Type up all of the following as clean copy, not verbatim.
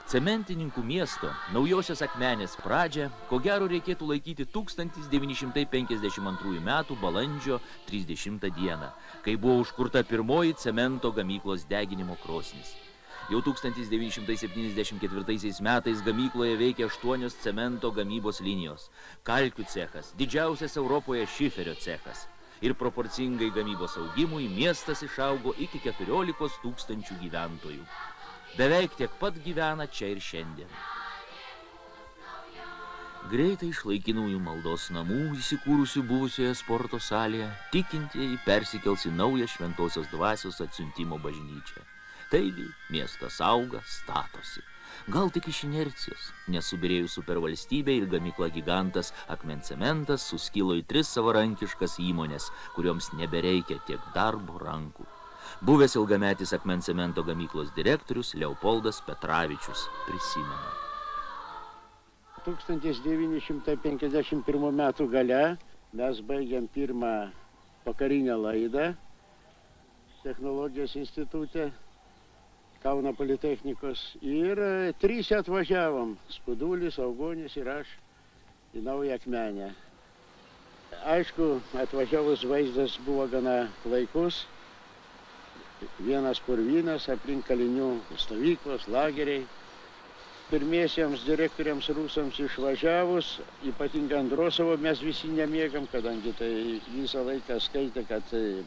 Cementininkų miesto Naujosios Akmenės pradžią, ko gero reikėtų laikyti 1952 metų balandžio 30 dieną, kai buvo užkurta pirmoji cemento gamyklos deginimo krosnis. Jau 1974 metais gamykloje veikia 8 cemento gamybos linijos, kalkių cechas, didžiausias Europoje šiferio cechas. Ir proporcingai gamybos augimui miestas išaugo iki 14 000 gyventojų. Beveik tiek pat gyvena čia ir šiandien. Greitai iš laikinųjų maldos namų įsikūrusių buvusioje sporto salėje tikintieji persikels į naują šventosios dvasios atsiuntimo bažnyčią. Taigi, miestas auga, statosi. Gal tik iš inercijos, nes subyrėjus supervalstybė ir gamykla gigantas Akmencementas suskilo į 3 savarankiškas įmonės, kurioms nebereikia tiek darbo rankų. Buvęs ilgametis Akmencemento gamyklos direktorius Leopoldas Petravičius prisimena. 1951 metų gale mes baigėm pirmą vakarinę laidą technologijos institute Kauno Politechnikos ir 3 atvažiavom, Skudulis, Augonis ir aš, į Naują Akmenę. Aišku, atvažiavus vaizdas buvo gana klaikus. Vienas purvynas, aplink kalinių stovyklos, lageriai. Pirmiesiems direktoriams rusams išvažiavus, ypatingai Androsovo, mes visi nemiegam, kadangi tai visą laiką skaitė, kad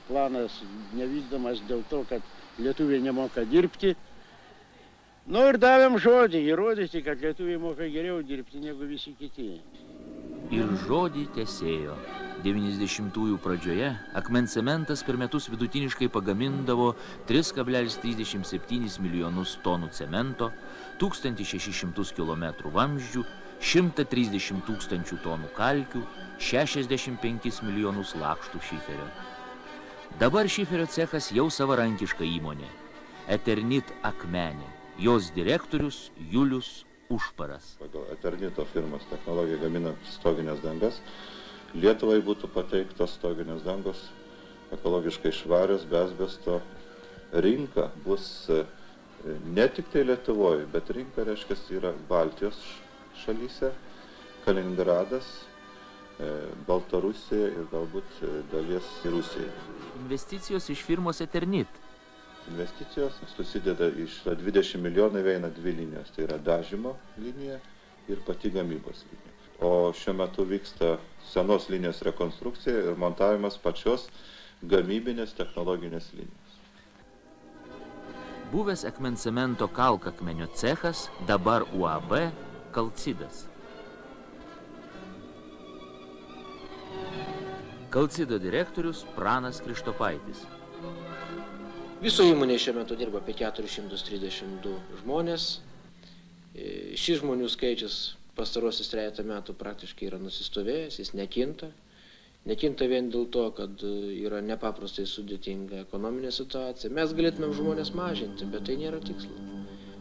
planas nevykdomas dėl to, kad lietuviai nemoka dirbti. Nu ir davėm žodį, įrodyti, kad lietuviai moka geriau dirbti negu visi kiti. Ir žodį tesėjo. 90-ųjų pradžioje Akmencementas per metus vidutiniškai pagamindavo 3,37 milijonus tonų cemento, 1600 km vamzdžių, 130 000 tonų kalkių, 65 milijonus lakštų šiferio. Dabar šiferio cechas jau savarankiška įmonė. Eternit Akmenė. Jos direktorius Julius Užparas. Pagal Eternito firmos technologiją gamina stoginės dangas. Lietuvai būtų pateiktos stoginės dangos ekologiškai švarios, be asbesto. Rinka bus ne tik tai Lietuvoje, bet rinka, reiškia, yra Baltijos šalyse, Kaliningradas, Baltarusija ir galbūt dalies Rusija. Investicijos iš firmos Eternit. Investicijos susideda iš 20 milijonų eina 2 linijos, tai yra dažymo linija ir pati gamybos linija. O šiuo metu vyksta senos linijos rekonstrukcija ir montavimas pačios gamybinės technologinės linijos. Buvęs Akmencemento kalkakmenio cechas, dabar UAB Kalcidas. Kalcido direktorius Pranas Krištopaitis. Viso įmonė šiuo metu dirba apie 432 žmonės. Šis žmonių skaičius pastarosius 3 metų praktiškai yra nusistovėjęs, jis nekinta. Nekinta vien dėl to, kad yra nepaprastai sudėtinga ekonominė situacija. Mes galėtumėm žmonės mažinti, bet tai nėra tikslas.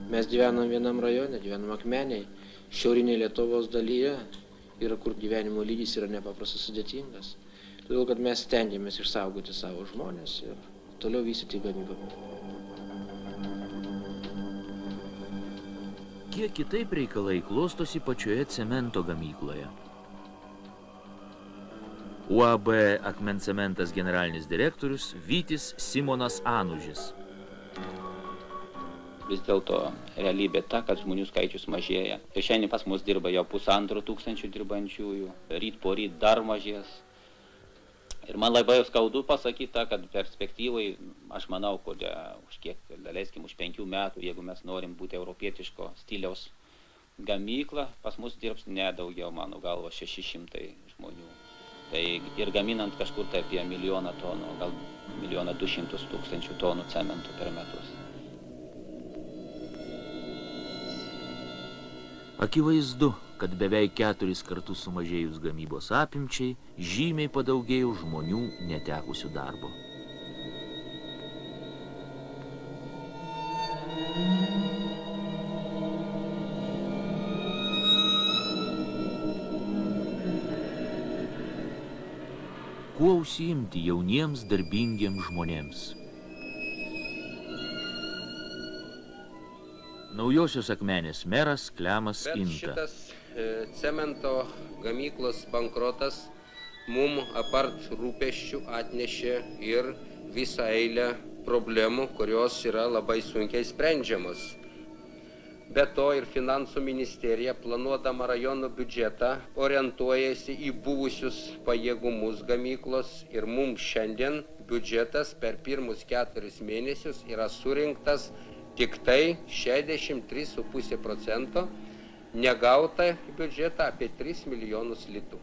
Mes gyvenam vienam rajone, gyvenam Akmenėj, šiaurinėje Lietuvos dalyje, yra kur gyvenimo lygis yra nepaprastai sudėtingas. Todėl, kad mes stengiamės išsaugoti savo žmonės ir toliau vystyti gamybą. Kiek kitaip reikalai klostosi pačioje cemento gamykloje. UAB Akmencementas generalinis direktorius Vytis Simonas Anužis. Vis dėlto realybė ta, kad žmonių skaičius mažėja. Ir šiandien pas mus dirba jau 1500 dirbančiųjų, ryt po ryt dar mažės. Ir man labai skaudu pasakyti, kad perspektyvai, aš manau, kad už kiek, daleiskim, už 5 metų, jeigu mes norim būti europietiško stiliaus gamykla, pas mus dirbs nedaugiau, mano galva, 600 žmonių. Tai ir gaminant kažkur tai apie 1 milijoną tonų, gal 1 200 000 tonų cemento per metus. Akivaizdu, kad beveik 4 kartus sumažėjus gamybos apimčiai, žymiai padaugėjo žmonių netekusių darbo. Kuo užsiimti jauniems darbingiems žmonėms? Naujosios Akmenės meras Klemas Bet Inta. šitas cemento gamyklos bankrotas mum apart rūpesčių atnešė ir visą eilę problemų, kurios yra labai sunkiai sprendžiamos. Be to ir finansų ministerija, planuodama rajono biudžetą, orientuojasi į buvusius pajėgumus gamyklos ir mums šiandien biudžetas per pirmus 4 mėnesius yra surinktas tik tai 63,5%, negauta į biudžetą apie 3 milijonus litų.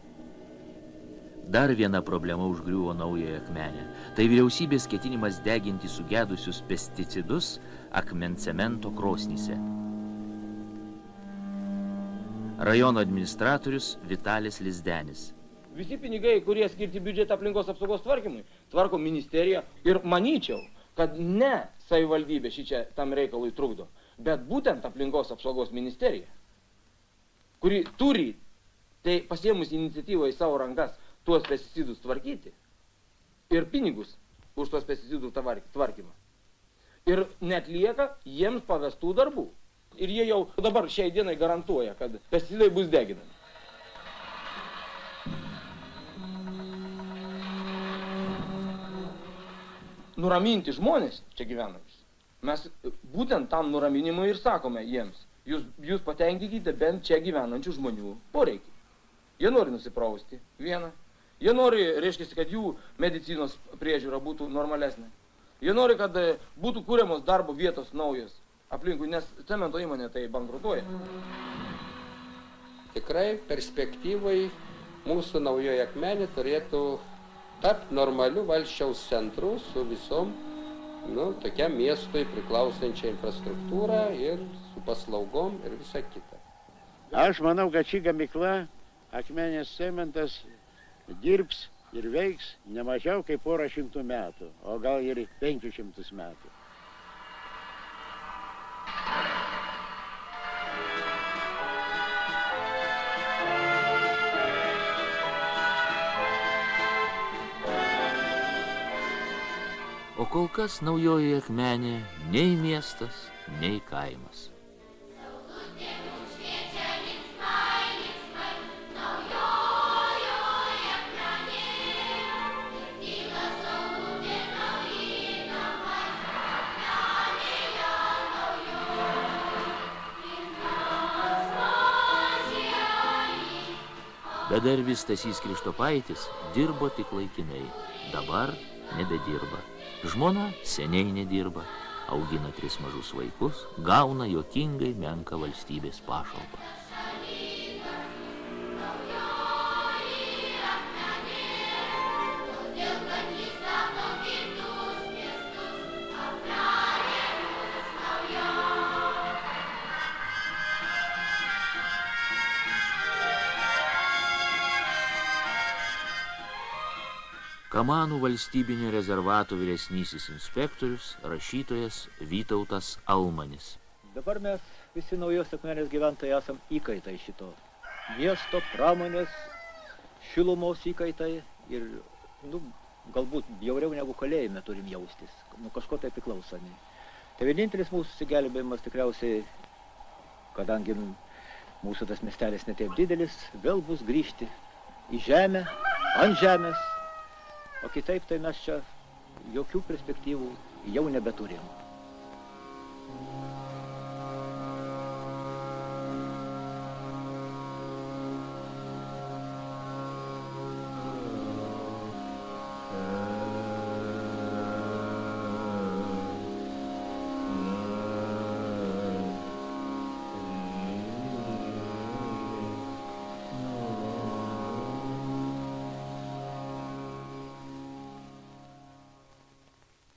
Dar viena problema užgriuvo Naująją Akmenę. Tai vyriausybės ketinimas deginti sugedusius pesticidus akmencemento krosnyse. Rajono administratorius Vitalis Lizdenis. Visi pinigai, kurie skirti biudžetą aplinkos apsaugos tvarkymui, tvarko ministerija ir manyčiau, kad ne savivaldybė šičia tam reikalui trukdo, bet būtent aplinkos apsaugos ministerija, kuri turi, tai pasiemus iniciatyvą į savo rankas, tuos pesticidus tvarkyti ir pinigus už tuos pesticidų tvarkymą. Ir netlieka jiems pavestų darbų. Ir jie jau dabar šiai dienai garantuoja, kad pesticidai bus deginami. Nuraminti žmonės čia gyvenančius. Mes būtent tam nuraminimui ir sakome jiems, jūs patenkinkite bent čia gyvenančių žmonių poreikį. Jie nori nusiprausti, viena. Jie nori, reiškia, kad jų medicinos priežiūra būtų normalesnė. Jie nori, kad būtų kūriamos darbo vietos naujos aplinkui, nes cemento įmonė tai bankrutuoja. Tikrai perspektyvai mūsų Naujoji Akmenė turėtų tapti normaliu valsčiaus centru su visom, tokiam miestui priklausančia infrastruktūra ir su paslaugom ir visa kita. Aš manau, kad ši gamykla, Akmenės cementas, dirbs ir veiks ne mažiau kaip 100 metų, o gal ir 500 metų. O kol kas Naujoji Akmenė nei miestas, nei kaimas. Bedarbis Stasys Krištopaitis dirbo tik laikinai, dabar nebedirba. Žmona seniai nedirba, augina 3 mažus vaikus, gauna juokingai menką valstybės pašalpą. Kamanų valstybinio rezervato vyresnysis inspektorius, rašytojas Vytautas Almanis. Dabar mes visi Naujos Akmenės gyventojai esam įkaitai šito miesto, pramonės, šilumos įkaitai ir, galbūt bjauriau negu kalėjime turim jaustis, kažko tai priklausomi. Tai vienintelis mūsų susigelbėjimas tikriausiai, kadangi mūsų tas miestelis netaip didelis, vėl bus grįžti į žemę, ant žemės. O kitaip tai mes čia jokių perspektyvų jau nebeturim.